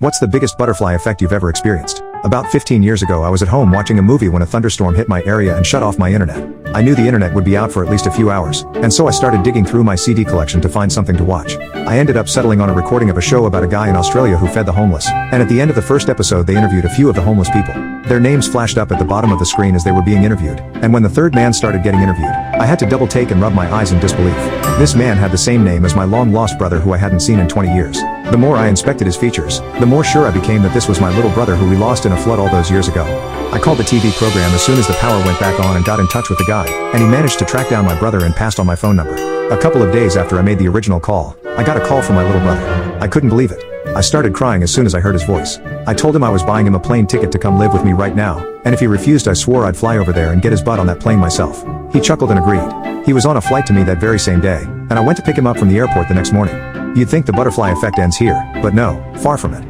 What's the biggest butterfly effect you've ever experienced? About 15 years ago I was at home watching a movie when a thunderstorm hit my area and shut off my internet. I knew the internet would be out for at least a few hours, and so I started digging through my CD collection to find something to watch. I ended up settling on a recording of a show about a guy in Australia who fed the homeless, and at the end of the first episode they interviewed a few of the homeless people. Their names flashed up at the bottom of the screen as they were being interviewed, and when the third man started getting interviewed, I had to double take and rub my eyes in disbelief. This man had the same name as my long-lost brother who I hadn't seen in 20 years. The more I inspected his features, the more sure I became that this was my little brother who we lost in a flood all those years ago. I called the TV program as soon as the power went back on and got in touch with the guy, and he managed to track down my brother and passed on my phone number. A couple of days after I made the original call, I got a call from my little brother. I couldn't believe it. I started crying as soon as I heard his voice. I told him I was buying him a plane ticket to come live with me right now, and if he refused I swore I'd fly over there and get his butt on that plane myself. He chuckled and agreed. He was on a flight to me that very same day, and I went to pick him up from the airport the next morning. You'd think the butterfly effect ends here, but no, far from it.